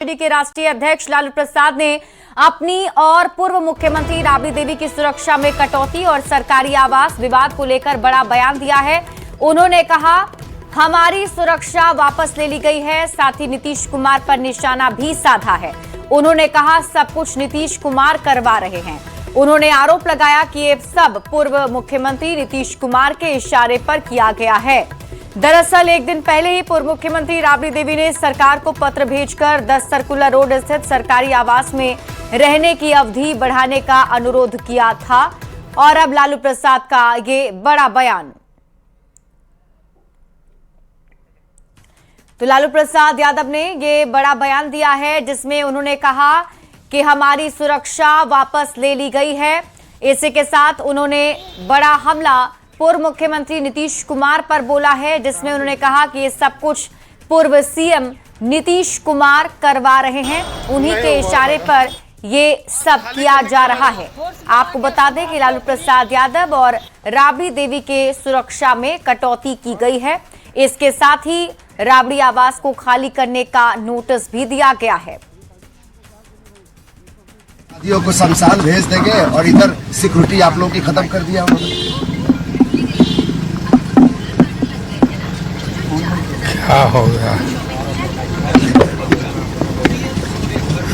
RJD के राष्ट्रीय अध्यक्ष लालू प्रसाद ने अपनी और पूर्व मुख्यमंत्री राबड़ी देवी की सुरक्षा में कटौती और सरकारी आवास विवाद को लेकर बड़ा बयान दिया है। उन्होंने कहा, हमारी सुरक्षा वापस ले ली गई है, साथ ही नीतीश कुमार पर निशाना भी साधा है। उन्होंने कहा, सब कुछ नीतीश कुमार करवा रहे हैं। उन्होंने आरोप लगाया कि ये सब पूर्व मुख्यमंत्री नीतीश कुमार के इशारे पर किया गया है। दरअसल एक दिन पहले ही पूर्व मुख्यमंत्री राबड़ी देवी ने सरकार को पत्र भेजकर 10 सर्कुलर रोड स्थित सरकारी आवास में रहने की अवधि बढ़ाने का अनुरोध किया था और अब लालू प्रसाद का ये बड़ा बयान। तो लालू प्रसाद यादव ने ये बड़ा बयान दिया है जिसमें उन्होंने कहा कि हमारी सुरक्षा वापस ले ली गई है। इसी के साथ उन्होंने बड़ा हमला पूर्व मुख्यमंत्री नीतीश कुमार पर बोला है, जिसमें उन्होंने कहा कि ये सब कुछ पूर्व सीएम नीतीश कुमार करवा रहे हैं, उन्हीं के इशारे पर ये सब किया जा रहा है। आपको बता दें कि लालू प्रसाद यादव और राबड़ी देवी के सुरक्षा में कटौती की गई है। इसके साथ ही राबड़ी आवास को खाली करने का नोटिस भी दिया गया है। नदियों को शमशान भेज देंगे और इधर सिक्योरिटी आप लोगों की खत्म कर दिया उन्होंने। क्या हो गया?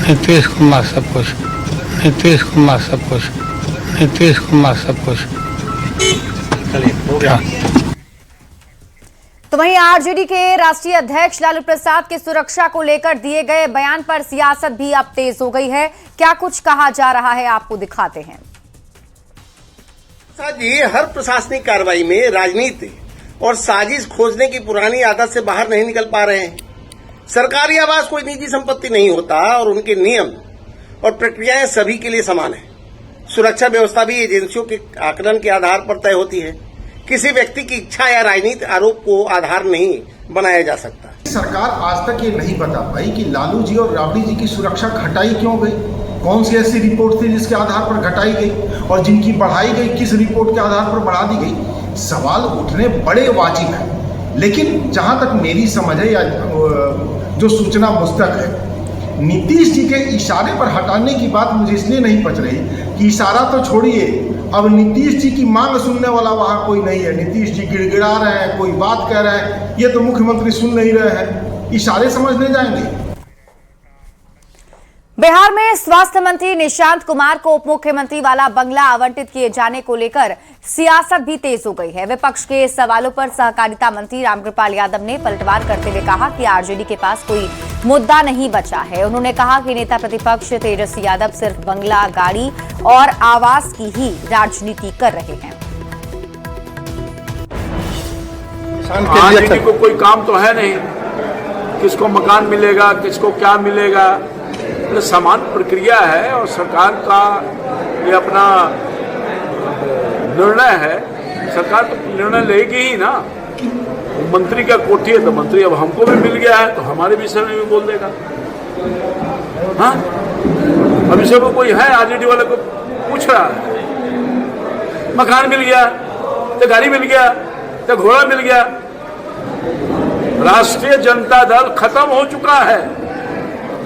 नीतीश कुमार सब कुछ, नीतीश कुमार सब कुछ, नीतीश कुमार सब कुछ। क्या? तो वहीं आरजेडी के राष्ट्रीय अध्यक्ष लालू प्रसाद की सुरक्षा को लेकर दिए गए बयान पर सियासत भी अब तेज हो गई है। क्या कुछ कहा जा रहा है, आपको दिखाते हैं। जी, हर प्रशासनिक कार्रवाई में राजनीति और साजिश खोजने की पुरानी आदत से बाहर नहीं निकल पा रहे हैं। सरकारी आवास कोई निजी संपत्ति नहीं होता और उनके नियम और प्रक्रियाएं सभी के लिए समान है। सुरक्षा व्यवस्था भी एजेंसियों के आकलन के आधार पर तय होती है। किसी व्यक्ति की इच्छा या राजनीतिक आरोप को आधार नहीं बनाया जा सकता। सरकार आज तक ये नहीं बता पाई कि लालू जी और राबड़ी जी की सुरक्षा घटाई क्यों गई, कौन सी ऐसी रिपोर्ट थी जिसके आधार पर घटाई गई और जिनकी बढ़ाई गई किस रिपोर्ट के आधार पर बढ़ा दी गई। सवाल उठने बड़े वाजिब हैं, लेकिन जहां तक मेरी समझ है या जो सूचना मुस्तक है, नीतीश जी के इशारे पर हटाने की बात मुझे इसलिए नहीं पच रही कि इशारा तो छोड़िए, अब नीतीश जी की मांग सुनने वाला वहां कोई नहीं है। नीतीश जी गिड़गिड़ा रहे हैं, कोई बात कह रहे हैं, ये तो मुख्यमंत्री सुन नहीं रहे हैं, इशारे समझने जाएंगे। बिहार में स्वास्थ्य मंत्री निशांत कुमार को उप मुख्यमंत्री वाला बंगला आवंटित किए जाने को लेकर सियासत भी तेज हो गई है। विपक्ष के सवालों पर सहकारिता मंत्री रामकृपाल यादव ने पलटवार करते हुए कहा कि आरजेडी के पास कोई मुद्दा नहीं बचा है। उन्होंने कहा कि नेता प्रतिपक्ष तेजस्वी यादव सिर्फ बंगला, गाड़ी और आवास की ही राजनीति कर रहे हैं। आरजेडी को कोई काम तो है नहीं, किसको मकान मिलेगा, किसको क्या मिलेगा, ये समान प्रक्रिया है और सरकार का ये अपना निर्णय है। सरकार तो निर्णय लेगी ही ना। मंत्री का कोठी है तो मंत्री अब हमको भी मिल गया है तो हमारे विषय में भी बोल देगा। हाँ, अब इसे को कोई है आरजेडी वाले को पूछ रहा है, मकान मिल गया तो गाड़ी मिल गया तो घोड़ा मिल गया। राष्ट्रीय जनता दल खत्म हो चुका है,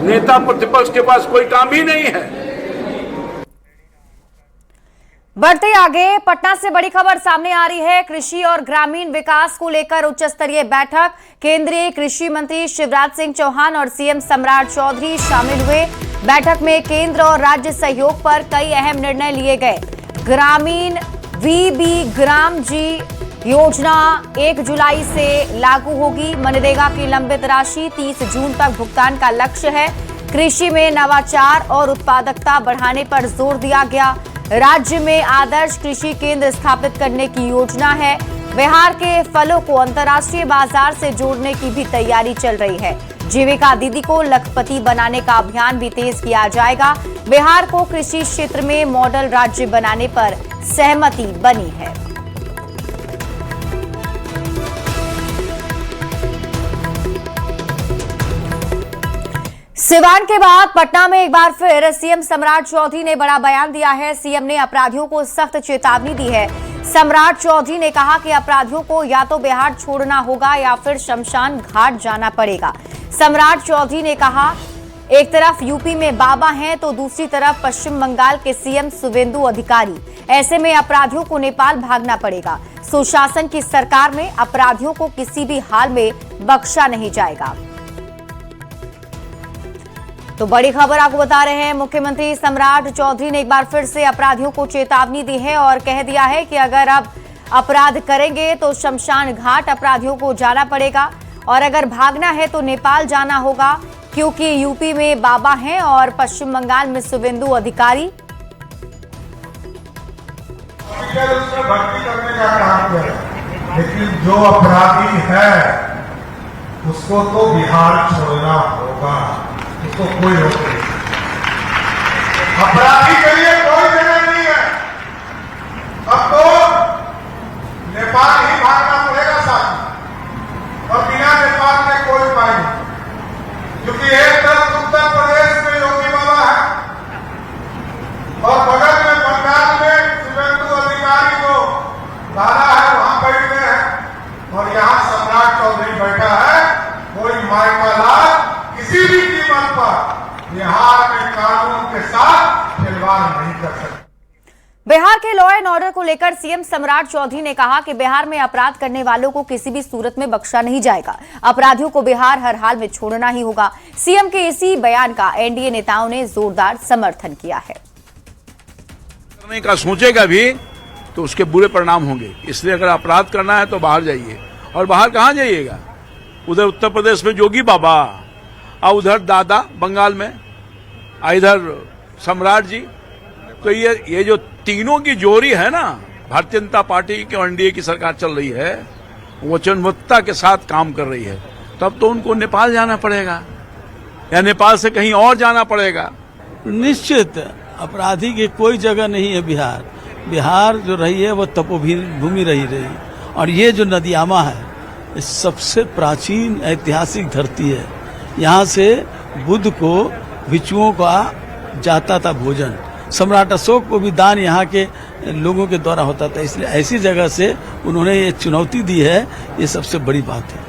नेता प्रतिपक्ष के पास कोई काम ही नहीं है। बढ़ते आगे, पटना से बड़ी खबर सामने आ रही है। कृषि और ग्रामीण विकास को लेकर उच्च स्तरीय बैठक, केंद्रीय कृषि मंत्री शिवराज सिंह चौहान और सीएम सम्राट चौधरी शामिल हुए। बैठक में केंद्र और राज्य सहयोग पर कई अहम निर्णय लिए गए। ग्रामीण वीबी ग्राम जी योजना 1 जुलाई से लागू होगी। मनरेगा की लंबित राशि 30 जून तक भुगतान का लक्ष्य है। कृषि में नवाचार और उत्पादकता बढ़ाने पर जोर दिया गया। राज्य में आदर्श कृषि केंद्र स्थापित करने की योजना है। बिहार के फलों को अंतर्राष्ट्रीय बाजार से जोड़ने की भी तैयारी चल रही है। जीविका दीदी को लखपति बनाने का अभियान भी तेज किया जाएगा। बिहार को कृषि क्षेत्र में मॉडल राज्य बनाने पर सहमति बनी है। सिवान के बाद पटना में एक बार फिर सीएम सम्राट चौधरी ने बड़ा बयान दिया है। सीएम ने अपराधियों को सख्त चेतावनी दी है। सम्राट चौधरी ने कहा कि अपराधियों को या तो बिहार छोड़ना होगा या फिर शमशान घाट जाना पड़ेगा। सम्राट चौधरी ने कहा एक तरफ यूपी में बाबा हैं तो दूसरी तरफ पश्चिम बंगाल के सीएम शुवेंदु अधिकारी। ऐसे में अपराधियों को नेपाल भागना पड़ेगा। सुशासन की सरकार में अपराधियों को किसी भी हाल में बख्शा नहीं जाएगा। तो बड़ी खबर आपको बता रहे हैं, मुख्यमंत्री सम्राट चौधरी ने एक बार फिर से अपराधियों को चेतावनी दी है और कह दिया है कि अगर अब अपराध करेंगे तो शमशान घाट अपराधियों को जाना पड़ेगा और अगर भागना है तो नेपाल जाना होगा, क्योंकि यूपी में बाबा हैं और पश्चिम बंगाल में शुवेंदु अधिकारी। उसमें भर्ती करने का काम किया, लेकिन जो अपराधी है उसको तो बिहार छोड़ना होगा, उसको कोई रोक नहीं। अपराधी के लिए कोई जगह नहीं है। अब तो नेपाल ही भागना पड़ेगा साथ, और बिना नेपाल के कोई उपाय नहीं, क्योंकि एक तरफ उत्तर प्रदेश में योगी बाबा है और बगल में बंगाल में शुवेंदु अधिकारी को डाला है, वहां बैठे हैं, और यहाँ सम्राट चौधरी बैठा है। कोई माई का लाल किसी भी कीमत पर बिहार में कानून के साथ खिलवाड़ नहीं कर सकता। बिहार के लॉ एंड ऑर्डर को लेकर सीएम सम्राट चौधरी ने कहा कि बिहार में अपराध करने वालों को किसी भी सूरत में बख्शा नहीं जाएगा। अपराधियों को बिहार हर हाल में छोड़ना ही होगा। सीएम के इसी बयान का एनडीए नेताओं ने जोरदार समर्थन किया है। करने का सोचेगा भी तो उसके बुरे परिणाम होंगे, इसलिए अगर अपराध करना है तो बाहर जाइए। और बाहर कहाँ जाइएगा? उधर उत्तर प्रदेश में योगी बाबा, और उधर दादा बंगाल में, इधर सम्राट जी। तो ये जो तीनों की जोड़ी है ना, भारतीय जनता पार्टी की और एनडीए की सरकार चल रही है, वो वचनबद्धता के साथ काम कर रही है। तब तो उनको नेपाल जाना पड़ेगा या नेपाल से कहीं और जाना पड़ेगा। निश्चित अपराधी की कोई जगह नहीं है बिहार। बिहार जो रही है वो तपोभूमि रही और ये जो नदियामा है ये सबसे प्राचीन ऐतिहासिक धरती है। यहाँ से बुद्ध को भिक्षुओं का जाता था भोजन। सम्राट अशोक को भी दान यहाँ के लोगों के द्वारा होता था, इसलिए ऐसी जगह से उन्होंने ये चुनौती दी है, ये सबसे बड़ी बात है।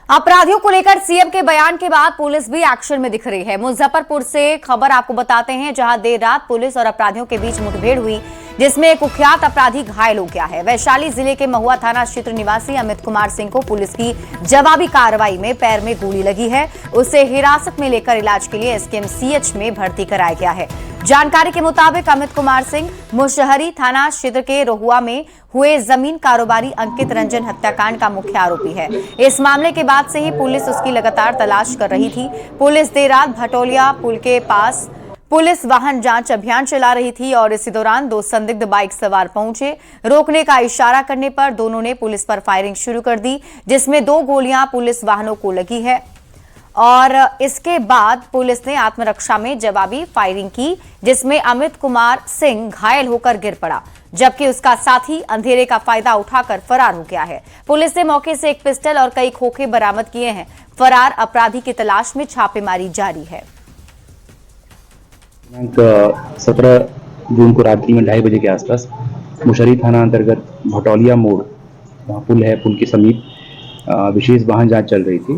अपराधियों को लेकर सीएम के बयान के बाद पुलिस भी एक्शन में दिख रही है। मुजफ्फरपुर से खबर आपको बताते हैं, जहां देर रात पुलिस और अपराधियों के बीच मुठभेड़ हुई, जिसमें एक कुख्यात अपराधी घायल हो गया है। वैशाली जिले के महुआ थाना क्षेत्र निवासी अमित कुमार सिंह को पुलिस की जवाबी कार्रवाई में पैर में गोली लगी है। उसे हिरासत में लेकर इलाज के लिए एसकेएमसीएच में भर्ती कराया गया है। जानकारी के मुताबिक अमित कुमार सिंह मुशहरी थाना क्षेत्र के रोहुआ में हुए जमीन कारोबारी अंकित रंजन हत्याकांड का मुख्य आरोपी है। इस मामले के बाद से ही पुलिस उसकी लगातार तलाश कर रही थी। पुलिस देर रात भटोलिया पुल के पास पुलिस वाहन जांच अभियान चला रही थी और इसी दौरान दो संदिग्ध बाइक सवार पहुंचे। रोकने का इशारा करने पर दोनों ने पुलिस पर फायरिंग शुरू कर दी, जिसमें 2 गोलियां पुलिस वाहनों को लगी है और इसके बाद पुलिस ने आत्मरक्षा में जवाबी फायरिंग की, जिसमें अमित कुमार सिंह घायल होकर गिर पड़ा, जबकि उसका साथी अंधेरे का फायदा उठाकर फरार हो गया है। पुलिस ने मौके से एक पिस्टल और कई खोखे बरामद किए हैं। फरार अपराधी की तलाश में छापेमारी जारी है। 17 जून को रात्रि में 2:30 बजे के आसपास मुशहरी थाना अंतर्गत भटौलिया मोड़, वहाँ पुल है, पुल के समीप विशेष वाहन जांच चल रही थी।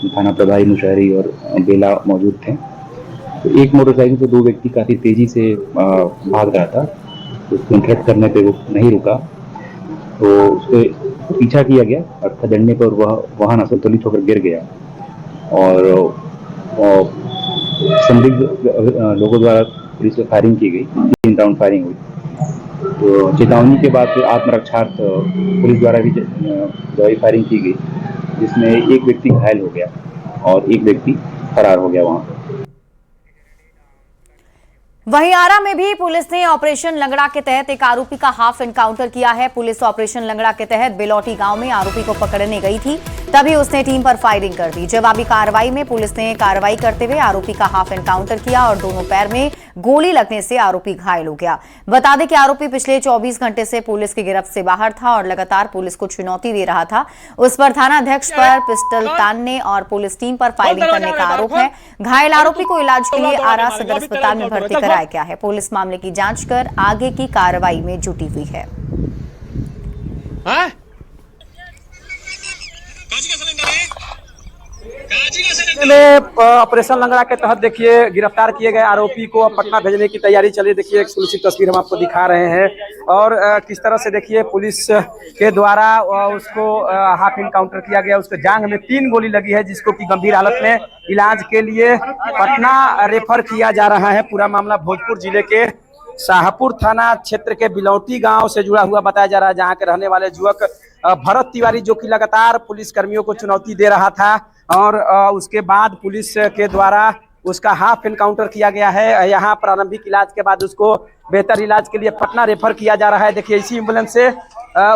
थाना प्रभारी मुशहरी और बेला मौजूद थे। तो एक मोटरसाइकिल से 2 व्यक्ति काफी तेजी से भाग रहा था। उसको इंटरेक्ट करने पे वो नहीं रुका, तो उसके पीछा किया गया और खदेड़ने पर वह वाहन असंतुलित होकर गिर गया और संदिग्ध लोगों द्वारा पुलिस को फायरिंग की गई। 3 राउंड फायरिंग हुई। तो चेतावनी के बाद आत्मरक्षार्थ पुलिस द्वारा भी दवाई फायरिंग की गई, जिसमें एक व्यक्ति घायल हो गया और एक व्यक्ति फरार हो गया वहां। वहीं आरा में भी पुलिस ने ऑपरेशन लंगड़ा के तहत एक आरोपी का हाफ एनकाउंटर किया है। पुलिस ऑपरेशन लंगड़ा के तहत बेलौटी गांव में आरोपी को पकड़ने गई थी, तभी उसने टीम पर फायरिंग कर दी। जवाबी कार्रवाई में पुलिस ने कार्रवाई करते हुए आरोपी का हाफ एनकाउंटर किया और दोनों पैर में गोली लगने से आरोपी घायल हो गया। बता दें कि आरोपी पिछले 24 घंटे से पुलिस की गिरफ्त से बाहर था और लगातार पुलिस को चुनौती दे रहा था। उस पर थानाध्यक्ष पर पिस्टल तानने और पुलिस टीम पर फायरिंग करने का आरोप है। घायल आरोपी को इलाज के लिए आरा सदर अस्पताल में भर्ती कराया गया है। पुलिस मामले की जांच कर आगे की कार्रवाई में जुटी हुई है। में ऑपरेशन लंगड़ा के तहत देखिए गिरफ्तार किए गए आरोपी को अब पटना भेजने की तैयारी चली। देखिए एक्सक्लूसिव तस्वीर हम आपको दिखा रहे हैं और किस तरह से देखिए पुलिस के द्वारा उसको हाफ इनकाउंटर किया गया। उसके जांघ में 3 गोली लगी है, जिसको कि गंभीर हालत में इलाज के लिए पटना रेफर किया जा रहा है। पूरा मामला भोजपुर जिले के शाहपुर थाना क्षेत्र के बिलौटी गांव से जुड़ा हुआ बताया जा रहा है, जहां के रहने वाले युवक भरत तिवारी, जो कि लगातार पुलिस कर्मियों को चुनौती दे रहा था और उसके बाद पुलिस के द्वारा उसका हाफ इनकाउंटर किया गया है। यहाँ प्रारंभिक इलाज के बाद उसको बेहतर इलाज के लिए पटना रेफर किया जा रहा है। देखिए इसी एम्बुलेंस से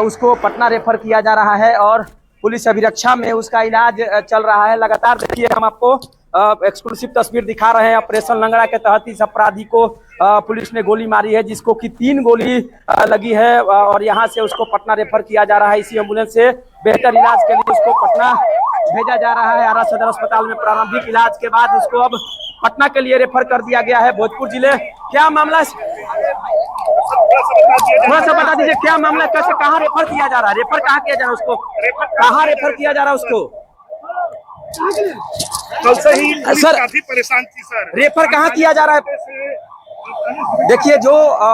उसको पटना रेफर किया जा रहा है और पुलिस अभिरक्षा में उसका इलाज चल रहा है। लगातार देखिए हम आपको एक्सक्लूसिव तस्वीर दिखा रहे हैं। ऑपरेशन लंगड़ा के तहत इस अपराधी को पुलिस ने गोली मारी है, जिसको कि 3 गोली लगी है और यहाँ से उसको पटना रेफर किया जा रहा है। इसी एम्बुलेंस से बेहतर इलाज के लिए उसको पटना भेजा जा रहा है। आरा सदर अस्पताल में प्रारंभिक इलाज के बाद उसको अब पटना के लिए रेफर कर दिया गया है। भोजपुर जिले क्या मामला, थोड़ा सा बता दीजिए क्या मामला, कैसे कहाँ रेफर किया जा रहा है? रेफर कहाँ किया जा रहा है उसको, कहाँ रेफर किया जा रहा है उसको? कल से ही सर काफी परेशान थी सर। रेफर कहाँ किया जा रहा है? देखिए जो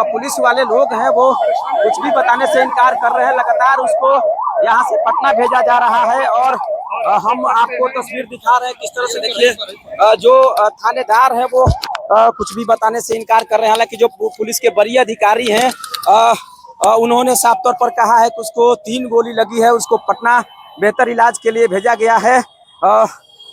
पुलिस वाले लोग हैं वो कुछ भी बताने से इनकार कर रहे हैं। लगातार उसको यहाँ से पटना भेजा जा रहा है और हम आपको तस्वीर दिखा रहे हैं किस तरह से देखिए जो थानेदार है वो कुछ भी बताने से इनकार कर रहे हैं। हालांकि जो पुलिस के वरीय अधिकारी हैं उन्होंने साफ तौर पर कहा है कि उसको 3 गोली लगी है, उसको पटना बेहतर इलाज के लिए भेजा गया है।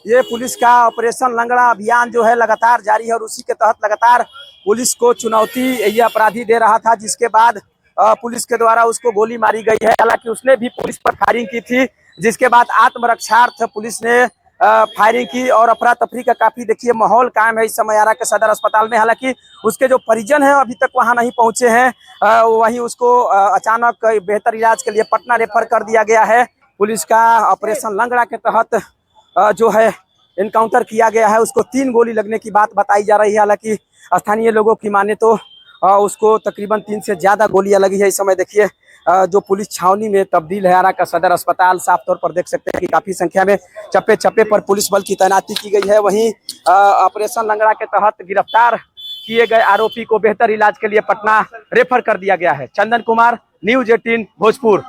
ये पुलिस का ऑपरेशन लंगड़ा अभियान जो है लगातार जारी है और उसी के तहत लगातार पुलिस को चुनौती ये अपराधी दे रहा था, जिसके बाद पुलिस के द्वारा उसको गोली मारी गई है। हालांकि उसने भी पुलिस पर फायरिंग की थी, जिसके बाद आत्मरक्षार्थ पुलिस ने फायरिंग की और अफरा तफरी का काफी देखिए माहौल कायम है इस समय आरा के सदर अस्पताल में। हालांकि उसके जो परिजन हैं अभी तक वहां नहीं पहुंचे हैं, वहीं उसको अचानक बेहतर इलाज के लिए पटना रेफर कर दिया गया है। पुलिस का ऑपरेशन लंगड़ा के तहत जो है इनकाउंटर किया गया है, उसको 3 गोली लगने की बात बताई जा रही है। हालांकि स्थानीय लोगों की माने तो उसको तकरीबन 3 से ज्यादा गोलियां लगी है। इस समय देखिए जो पुलिस छावनी में तब्दील है आरा का सदर अस्पताल, साफ तौर पर देख सकते हैं कि काफी संख्या में चप्पे चप्पे पर पुलिस बल की तैनाती की गई है। वहीं ऑपरेशन लंगड़ा के तहत गिरफ्तार किए गए आरोपी को बेहतर इलाज के लिए पटना रेफर कर दिया गया है। चंदन कुमार, न्यूज 18 भोजपुर।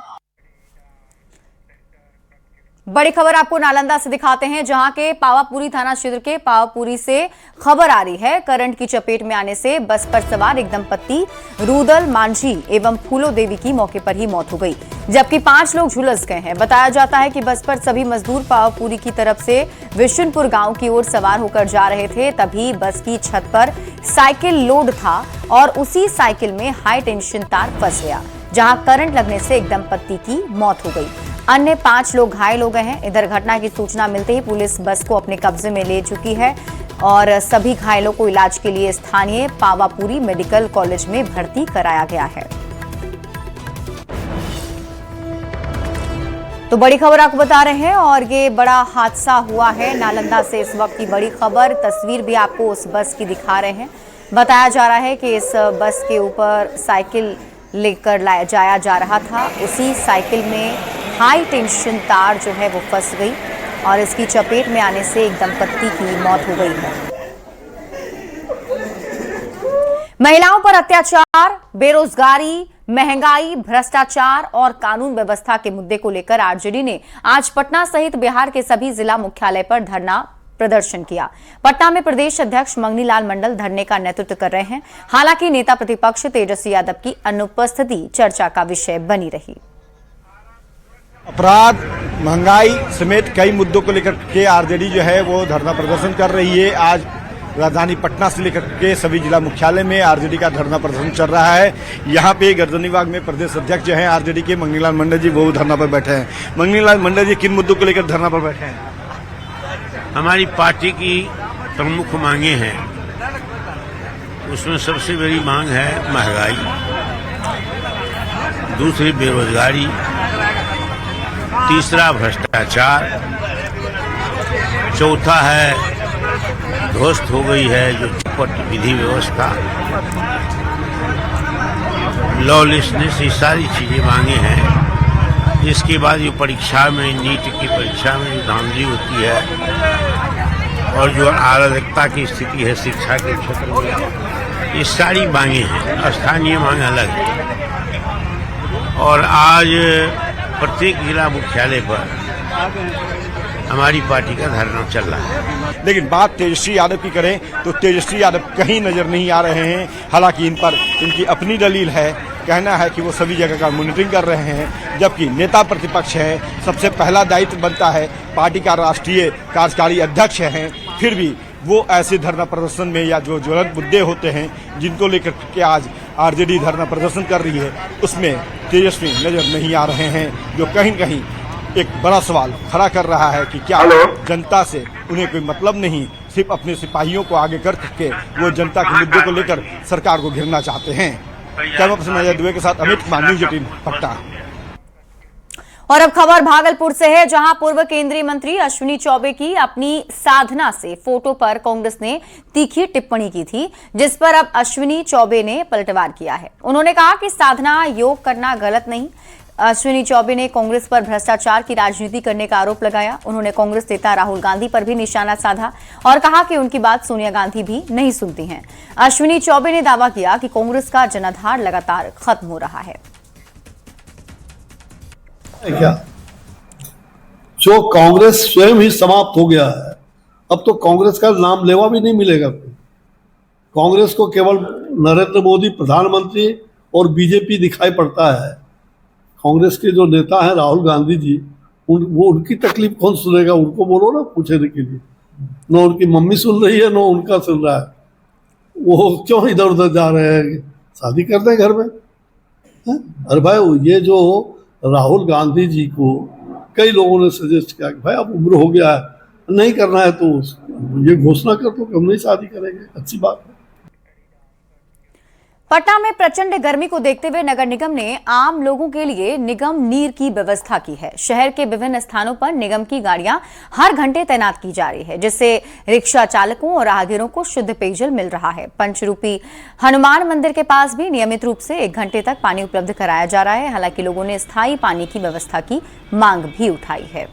बड़ी खबर आपको नालंदा से दिखाते हैं, जहां के पावापुरी थाना क्षेत्र के पावापुरी से खबर आ रही है। करंट की चपेट में आने से बस पर सवार एक दंपत्ति रुदल मांझी एवं फूलो देवी की मौके पर ही मौत हो गई, जबकि 5 लोग झुलस गए हैं। बताया जाता है कि बस पर सभी मजदूर पावापुरी की तरफ से विशुनपुर गांव की ओर सवार होकर जा रहे थे। तभी बस की छत पर साइकिल लोड था और उसी साइकिल में हाई टेंशन तार फंस गया, जहां करंट लगने से एक दंपत्ति की मौत हो गई। अन्य 5 लोग घायल हो गए हैं। इधर घटना की सूचना मिलते ही पुलिस बस को अपने कब्जे में ले चुकी है और सभी घायलों को इलाज के लिए स्थानीय पावापुरी मेडिकल कॉलेज में भर्ती कराया गया है। तो बड़ी खबर आपको बता रहे हैं और ये बड़ा हादसा हुआ है नालंदा से। इस वक्त की बड़ी खबर, तस्वीर भी आपको उस बस की दिखा रहे हैं। बताया जा रहा है कि इस बस के ऊपर साइकिल लेकर लाया जाया जा रहा था, उसी साइकिल में हाई टेंशन तार जो है वो फंस गई और इसकी चपेट में आने से एक दंपत्ति की मौत हो गई है। महिलाओं पर अत्याचार, बेरोजगारी, महंगाई, भ्रष्टाचार और कानून व्यवस्था के मुद्दे को लेकर आरजेडी ने आज पटना सहित बिहार के सभी जिला मुख्यालय पर धरना प्रदर्शन किया। पटना में प्रदेश अध्यक्ष मंगनीलाल मंडल धरने का नेतृत्व कर रहे हैं। हालांकि नेता प्रतिपक्ष तेजस्वी यादव की अनुपस्थिति चर्चा का विषय बनी रही। अपराध, महंगाई समेत कई मुद्दों को लेकर के आरजेडी जो है वो धरना प्रदर्शन कर रही है। आज राजधानी पटना से लेकर के सभी जिला मुख्यालय में आरजेडी का धरना प्रदर्शन चल रहा है। यहाँ पे गर्दनीबाग में प्रदेश अध्यक्ष जो है आरजेडी के मंगनीलाल मंडल जी, वो धरना पर बैठे हैं। मंगनीलाल मंडल जी, किन मुद्दों को लेकर धरना पर बैठे हैं? हमारी पार्टी की प्रमुख मांगे हैं, उसमें सबसे बड़ी मांग है महंगाई, दूसरी बेरोजगारी, तीसरा भ्रष्टाचार, चौथा है ध्वस्त हो गई है जो चौपट विधि व्यवस्था, लॉलेसनेस, ये सारी चीजें मांगे हैं। इसके बाद ये परीक्षा में, नीट की परीक्षा में जो धांधली होती है और जो अराजकता की स्थिति है शिक्षा के क्षेत्र में, ये सारी मांगे हैं। स्थानीय मांग अलग है और आज प्रत्येक जिला मुख्यालय पर हमारी पार्टी का धरना चल रहा है। लेकिन बात तेजस्वी यादव की करें तो तेजस्वी यादव कहीं नजर नहीं आ रहे हैं। हालांकि इन पर इनकी अपनी दलील है, कहना है कि वो सभी जगह का मॉनिटरिंग कर रहे हैं, जबकि नेता प्रतिपक्ष है, सबसे पहला दायित्व बनता है, पार्टी का राष्ट्रीय कार्यकारी अध्यक्ष हैं, फिर भी वो ऐसे धरना प्रदर्शन में या जो ज्वलंत मुद्दे होते हैं जिनको लेकर के आज आरजेडी धरना प्रदर्शन कर रही है, उसमें तेजस्वी नजर नहीं आ रहे हैं, जो कहीं कहीं एक बड़ा सवाल खड़ा कर रहा है कि क्या जनता से उन्हें कोई मतलब नहीं, सिर्फ अपने सिपाहियों को आगे करके वो जनता के मुद्दों को लेकर सरकार को घेरना चाहते हैं। कैमरा पर्सन अजय दुबे के साथ अमित कुमार, न्यूज़ 18 पटना। और अब खबर भागलपुर से है, जहां पूर्व केंद्रीय मंत्री अश्विनी चौबे की अपनी साधना से फोटो पर कांग्रेस ने तीखी टिप्पणी की थी, जिस पर अब अश्विनी चौबे ने पलटवार किया है। उन्होंने कहा कि साधना योग करना गलत नहीं। अश्विनी चौबे ने कांग्रेस पर भ्रष्टाचार की राजनीति करने का आरोप लगाया। उन्होंने कांग्रेस नेता राहुल गांधी पर भी निशाना साधा और कहा कि उनकी बात सोनिया गांधी भी नहीं सुनती हैं। अश्विनी चौबे ने दावा किया कि कांग्रेस का जनाधार लगातार खत्म हो रहा है। क्या जो कांग्रेस स्वयं ही समाप्त हो गया है, अब तो कांग्रेस का नाम लेवा भी नहीं मिलेगा। कांग्रेस को केवल नरेंद्र मोदी प्रधानमंत्री और बीजेपी दिखाई पड़ता है। कांग्रेस के जो नेता हैं राहुल गांधी जी, वो उनकी तकलीफ कौन सुनेगा? उनको बोलो ना पूछने के लिए। न उनकी मम्मी सुन रही है, न उनका सुन रहा है। वो क्यों इधर उधर जा रहे हैं? शादी कर दें घर में। अरे भाई, ये जो राहुल गांधी जी को कई लोगों ने सजेस्ट किया कि भाई अब उम्र हो गया है, नहीं करना है तो ये घोषणा कर दो कि हम नहीं शादी करेंगे, अच्छी बात है। पटना में प्रचंड गर्मी को देखते हुए नगर निगम ने आम लोगों के लिए निगम नीर की व्यवस्था की है। शहर के विभिन्न स्थानों पर निगम की गाड़ियां हर घंटे तैनात की जा रही है, जिससे रिक्शा चालकों और राहगीरों को शुद्ध पेयजल मिल रहा है। पंचरूपी हनुमान मंदिर के पास भी नियमित रूप से 1 घंटे तक पानी उपलब्ध कराया जा रहा है। हालांकि लोगों ने स्थायी पानी की व्यवस्था की मांग भी उठाई है।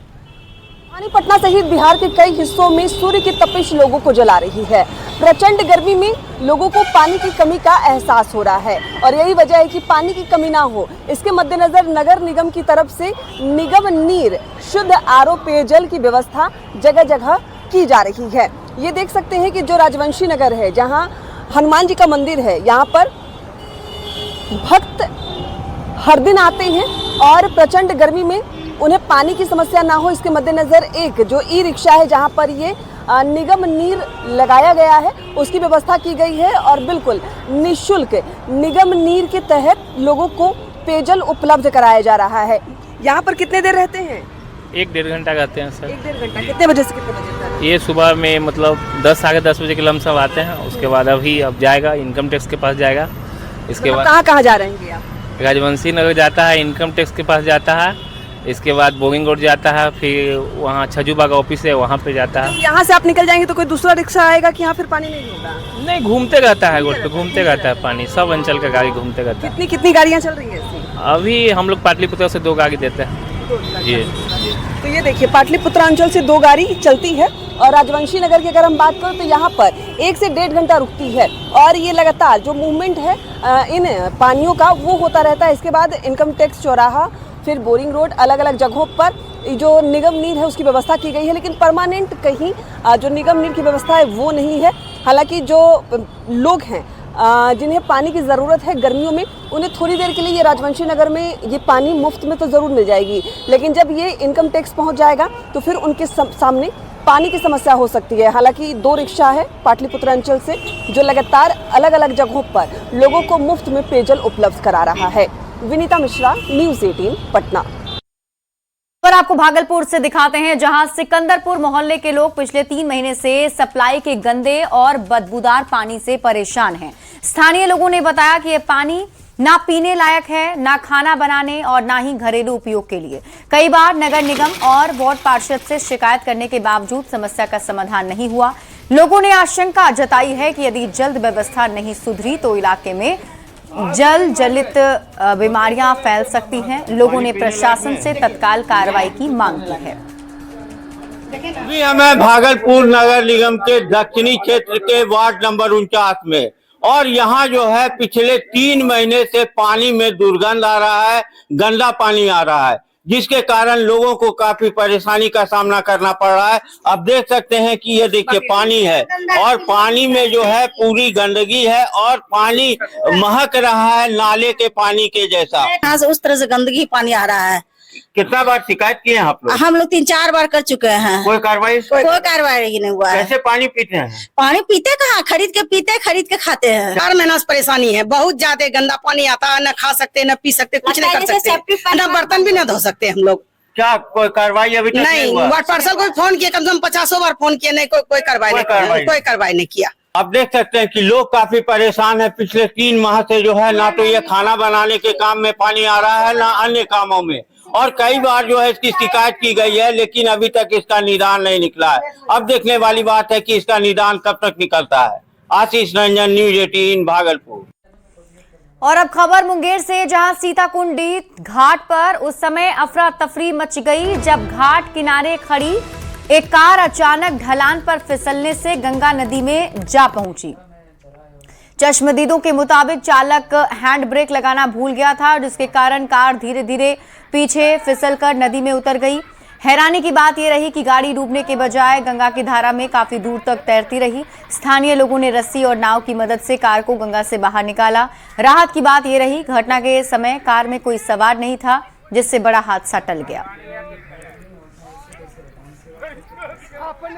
पटना सहित बिहार के कई हिस्सों में सूर्य की तपिश लोगों को जला रही है। प्रचंड गर्मी में लोगों को पानी की कमी का एहसास हो रहा है और यही वजह है कि पानी की कमी ना हो, इसके मद्देनजर नगर निगम की तरफ से निगम नीर शुद्ध आरओ पेयजल की व्यवस्था जगह जगह की जा रही है। ये देख सकते हैं कि जो राजवंशी नगर है, जहां हनुमान जी का मंदिर है, यहाँ पर भक्त हर दिन आते हैं और प्रचंड गर्मी में उन्हें पानी की समस्या ना हो, इसके मद्देनजर एक जो ई रिक्शा है जहां पर ये निगम नीर लगाया गया है, उसकी व्यवस्था की गई है और बिल्कुल निःशुल्क निगम नीर के तहत लोगों को पेयजल उपलब्ध कराया जा रहा है। यहाँ पर कितने देर रहते हैं? 1-1.5 घंटा रहते हैं सर। 1-1.5 घंटा। कितने बजे से कितने बजे तक? ये सुबह में मतलब 10 साढ़े 10 बजे के लमसम आते हैं। उसके बाद अब जाएगा इनकम टैक्स के पास जाएगा। इसके बाद कहाँ जा रहेंगे आप? राजवंशी नगर जाता है, इनकम टैक्स के पास जाता है, इसके बाद बोगिंग रोड जाता है, फिर वहाँ छजूबा का ऑफिस है वहाँ पे जाता है। यहाँ से आप निकल जाएंगे तो कोई दूसरा रिक्शा आएगा कि यहाँ फिर पानी नहीं होगा? नहीं, घूमते रहता है रोड पे, घूमते रहता है पानी, सब अंचल का गाड़ी घूमते रहता है। कितनी गाड़ियाँ चल रही है? अभी हम लोग पाटलिपुत्र से 2 गाड़ी देते हैं जी। तो ये देखिए, पाटलिपुत्र अंचल से 2 गाड़ी चलती है और राजवंशी नगर की अगर हम बात करें तो यहाँ पर 1 से 1.5 घंटा रुकती है और ये लगातार जो मूवमेंट है इन पानियों का वो होता रहता है। इसके बाद इनकम टैक्स चौराहा, फिर बोरिंग रोड, अलग अलग जगहों पर जो निगम नीर है उसकी व्यवस्था की गई है, लेकिन परमानेंट कहीं जो निगम नीर की व्यवस्था है वो नहीं है। हालांकि जो लोग हैं जिन्हें पानी की ज़रूरत है गर्मियों में, उन्हें थोड़ी देर के लिए ये राजवंशी नगर में ये पानी मुफ्त में तो ज़रूर मिल जाएगी, लेकिन जब ये इनकम टैक्स पहुंच जाएगा तो फिर उनके सामने पानी की समस्या हो सकती है। हालांकि 2 रिक्शा है पाटलिपुत्र अंचल से जो लगातार अलग अलग जगहों पर लोगों को मुफ्त में पेयजल उपलब्ध करा रहा है। विनीता मिश्रा, न्यूज़ 18 पटना। पर आपको भागलपुर से दिखाते हैं, जहां सिकंदरपुर मोहल्ले के लोग पिछले 3 महीने से सप्लाई के गंदे और बदबूदार पानी से परेशान हैं। स्थानीय लोगों ने बताया कि यह पानी ना पीने लायक है, ना खाना बनाने और ना ही घरेलू उपयोग के लिए। कई बार नगर निगम और वार्ड पार्षद से शिकायत करने के बावजूद समस्या का समाधान नहीं हुआ। लोगों ने आशंका जताई है कि यदि जल्द व्यवस्था नहीं सुधरी तो इलाके में जल जनित बीमारियां फैल सकती हैं। लोगों ने प्रशासन से तत्काल कार्रवाई की मांग की है। अभी हमें भागलपुर नगर निगम के दक्षिणी क्षेत्र के वार्ड नंबर 49 में, और यहाँ जो है पिछले 3 महीने से पानी में दुर्गंध आ रहा है, गंदा पानी आ रहा है, जिसके कारण लोगों को काफी परेशानी का सामना करना पड़ रहा है। अब देख सकते हैं कि ये देखिए पानी है और पानी में जो है पूरी गंदगी है और पानी महक रहा है नाले के पानी के जैसा। यहाँ से उस तरह से गंदगी पानी आ रहा है। कितना बार शिकायत किए हैं आप लोग? हम लोग 3-4 बार कर चुके हैं। कोई कार्रवाई? कोई कार्रवाई नहीं हुआ है। कैसे पानी पीते हैं? पानी पीते कहाँ, खरीद के पीते, खरीद के खाते हैं। 4 महीना से परेशानी है, बहुत ज्यादा गंदा पानी आता है, न खा सकते न पी सकते, कुछ नहीं कर सकते, न बर्तन भी न धो सकते हम लोग। क्या कोई कार्रवाई अभी तक नहीं? वार्ड पार्षद को फोन किया, कम से कम 50 बार फोन किया, नहीं कोई कार्रवाई नहीं किया। अब देख सकते हैं कि लोग काफी परेशान हैं। पिछले 3 माह से जो है ना तो ये खाना बनाने के काम में पानी आ रहा है, ना अन्य कामों में, और कई बार जो है इसकी शिकायत की गई है, लेकिन अभी तक इसका निदान नहीं निकला है। अब देखने वाली बात है कि इसका निदान कब तक निकलता है। आशीष रंजन, न्यूज 18 भागलपुर। और अब खबर मुंगेर से, जहां सीताकुंडी घाट पर उस समय अफरा तफरी मच गई जब घाट किनारे खड़ी एक कार अचानक ढलान पर फिसलने से गंगा नदी में जा पहुंची। चश्मदीदों के मुताबिक चालक हैंड ब्रेक लगाना भूल गया था, जिसके कारण कार धीरे धीरे पीछे फिसलकर नदी में उतर गई। हैरानी की बात यह रही कि गाड़ी डूबने के बजाय गंगा की धारा में काफी दूर तक तैरती रही। स्थानीय लोगों ने रस्सी और नाव की मदद से कार को गंगा से बाहर निकाला। राहत की बात यह रही, घटना के समय कार में कोई सवार नहीं था, जिससे बड़ा हादसा टल गया। अपने